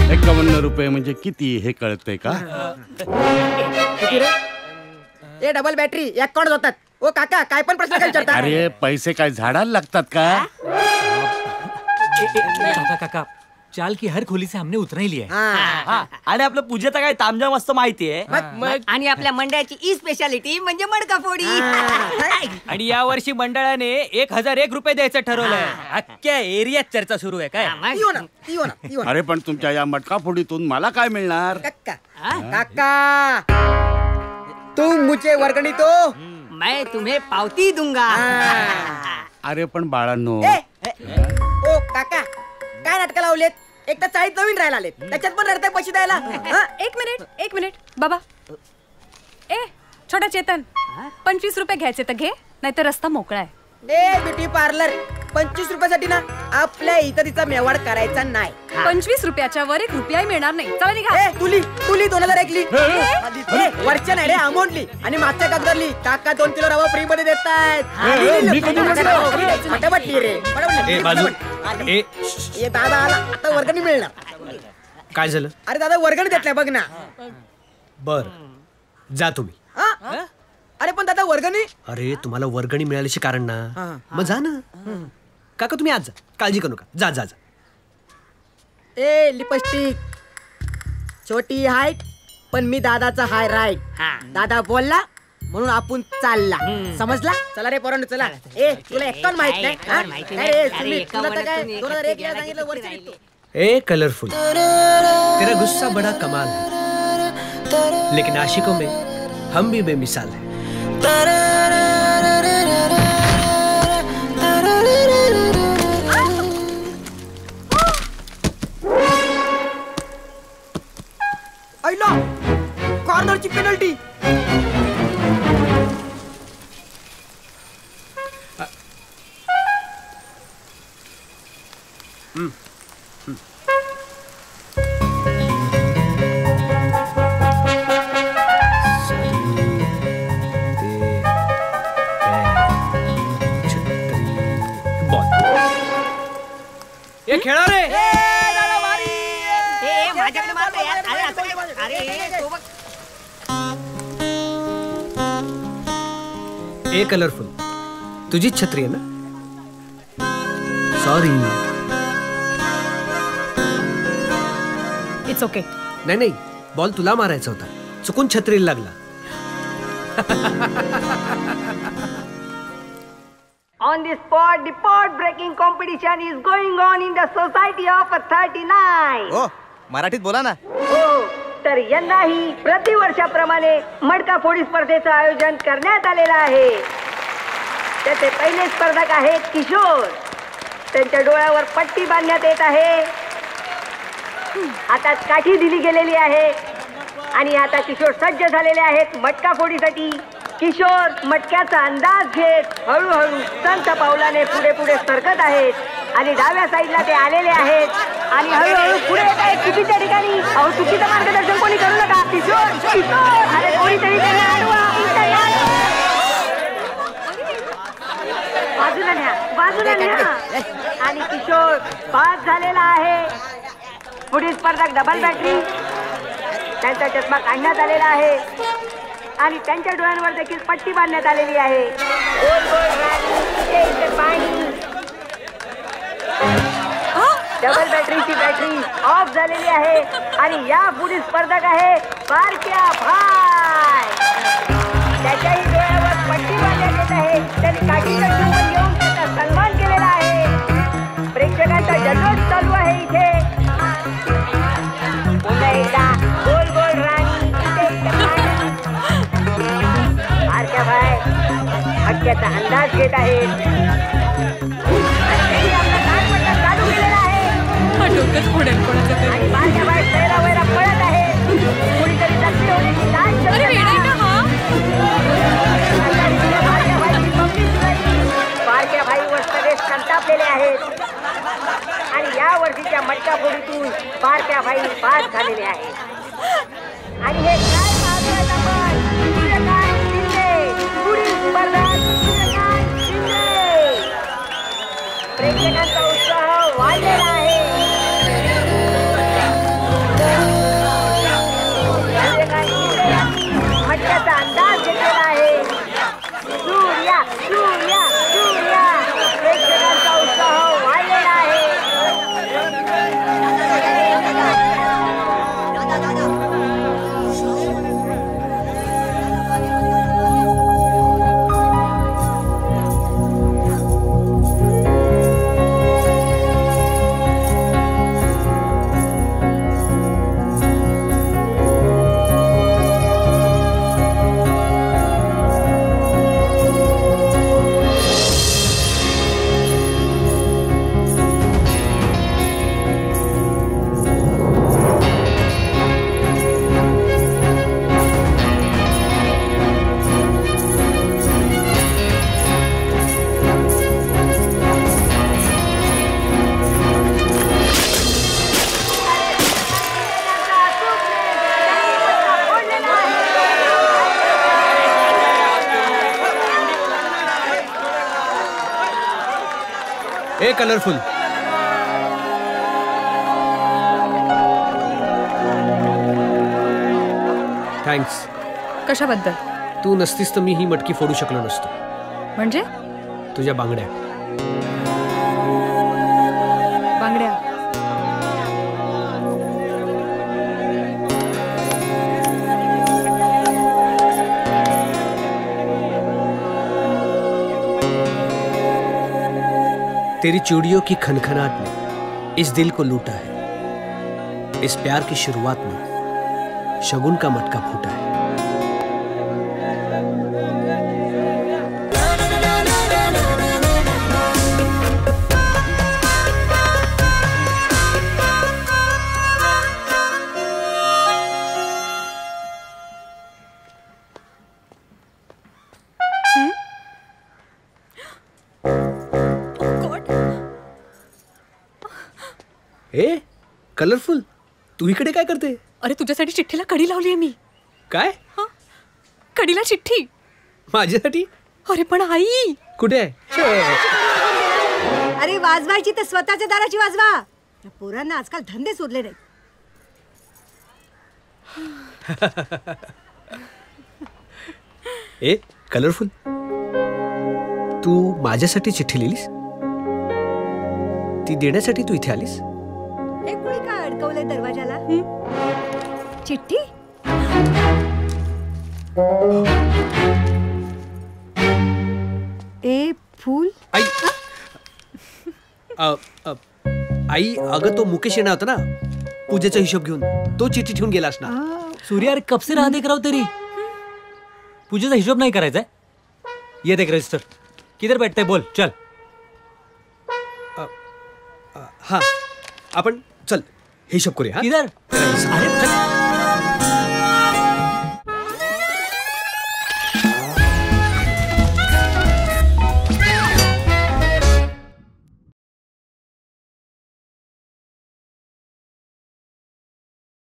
₹51 म्हणजे किती हे कळतंय का? किती रे? ए डबल बॅटरी 1 करोड होतात. ओ काका काय पण प्रश्न काय विचारता? अरे पैसे काय झाडाला लागतात का? काका चाल की हर खोली से हमने उतना ही लिया हा. आणि आपलं पूजेचं काय तामझाम असतं माहितीये. आणि आपल्या मंडळाची ई स्पेशालिटी म्हणजे मडका फोडी. आणि या वर्षी मंडळाने 1001 रुपये द्यायचं ठरवलंय. अख्ख्या एरियात चर्चा सुरू आहे काय. येऊ ना. अरे पण तुमच्या या मटका फोडीतून मला काय मिळणार? काका तू मुझे वर्गणी तो मैं तुम्हें पावती दूंगा. अरे पण बाळांनो, ओ काका काय नाटक लावलेत? एक तर चाळीत नवीन राहायला आलेत, त्याच्यात पण रडताय पैसे द्यायला. एक मिनिट बाबा. ए छोटा चेतन, 25 रुपये घ्यायचे तर घे, नाहीतर रस्ता मोकळा आहे. ए ब्युटी पार्लर 25 रुपयासाठी ना आपल्या इथं तिचा मेवाड करायचा नाही. 25 रुपयाच्या वर ₹1 मिळणार नाही. चला निघा. ए तुली 2001 ली. वरच्या नाही रे अमाऊंटली आणि मागच्या कागदारली. काका 2 किलो रवा फ्री मध्ये देतायत. फटाफटली रे ए दादा आला आता वर्गणी मिळणार. काय झालं? अरे दादा वर्गणी देतलाय बघ ना. बर जा तुम्ही. अरे पण दादा वर्गणी. अरे तुम्हाला वर्गणी मिळाल्याचे कारण ना, मग जा ना. काका तुम्ही आज जा, काळजी करू नका. जा जा जा. ए लिपस्टिक छोटी हाईट पण मी दादाचा हाय राईट. दादा बोलला म्हणून आपण चालला. समजला? चला रे पोरांनो चला. ए तुला 51 माहित नाही? तुला तर काय 2001 ला सांगितलं वर्ष. ए कलरफुल तेरा गुस्सा बड़ा कमाल है, लेकिन आशिकों में हम भी बेमिसाल हैं. आईला कॉर्नरची पेनल्टी. ये खेळा रे. माझ्याकडे मारतो यार. अरे तो बघ. ए कलरफुल तुझीच छत्री आहे ना? सॉरी. It's okay. नाही बॉल तुला मारायचा होता, चुकून छत्रीला लागला. On the spot, the pot breaking competition is going on in the society of 39. हो मराठीत बोला ना. हो तर यंदाही प्रतिवर्षाप्रमाणे मडका फोडी स्पर्धेचं आयोजन करण्यात आलेलं आहे. त्याचे पहिले स्पर्धक आहेत किशोर. त्यांच्या डोळ्यावर पट्टी बांधण्यात येत आहे. आता काठी दिली गेलेली आहे आणि आता किशोर सज्ज झालेले आहेत मटका फोडीसाठी. किशोर मटक्याचा अंदाज घेत हळूहळू संत पावलाने पुढे पुढे सरकत आहेत आणि डाव्या साईडला ते आलेले आहेत आणि हळूहळू पुढे येत आहेत चुकीच्या ठिकाणी. अहो चुकीचं मार्गदर्शन कोणी करू नका. किशोर अरे कोणीतरी त्यांना अडवा. बाजूला न्या आणि किशोर पास झालेला आहे. पुढील स्पर्धक डबल बॅटरी. त्यांचा चष्मा काढण्यात आलेला आहे आणि त्यांच्या डोळ्यांवर देखील पट्टी बांधण्यात आलेली आहे. डबल बॅटरीची बॅटरी ऑफ झालेली आहे आणि या पुढील स्पर्धक आहे बारक्या भाई. त्याच्याही डोळ्यावर पट्टी बांधण्यात येत आहे. त्यांनी काठीचा चुंबन घेऊन त्याचा सन्मान केलेला आहे. प्रेक्षकांचा जल्लोष चालू आहे इथे. पुन्हा एकदा गोल गोल राणी. बारक्या भाई हक्क्याचा अंदाज घेत आहेत. चालू केलेला आहे आणि बारक्या भाई पैरा पळत आहे. कुणीतरी जखमी होण्याची लाज बारक्या भाईवर सगळे संतापलेले आहेत आणि या वर्षीच्या मटका फोडीतून बारक्या भाई पास झालेले आहेत. आणि हे काय पुढील स्पर्धा ए कलरफुल, थँक्स. कशाबद्दल? तू नसतीस तर मी ही मटकी फोडू शकलो नसतो. म्हणजे तुझ्या बांगड्या. बांगड्या? तेरी चूड़ियों की खनखनाहट ने इस दिल को लूटा है. इस प्यार की शुरुआत में शगुन का मटका फूटा है. ए कलरफुल, तू इकडे काय करते? अरे तुझ्यासाठी चिठ्ठीला कडी लावली आहे मी. काय? कडीला चिठ्ठी. माझ्यासाठी? अरे पण आई कुठे आहे? अरे वाजवायची तर स्वतःच्या दाराची वाजवा. या पोरांना आजकाल धंदे सोडले नाही. ए कलरफुल, तू माझ्यासाठी चिठ्ठी लिहिलीस? ती देण्यासाठी तू इथे आलीस? हे कुणी काय अडकवलंय दरवाजाला? चिठ्ठी? ए फूल? आई आई, अगं तो मुकेश येणार होता ना पूजेचा हिशोब घेऊन, तो चिठ्ठी ठेवून गेला असणार. सूर्या अरे कब से रहा देख रहा हूं तेरी. पूजेचा हिशोब नाही करायचा है? ये देख रजिस्टर. किधर बैठते बोल चल. हा आपण चल हिशोब करूया. किधर? अरे चल.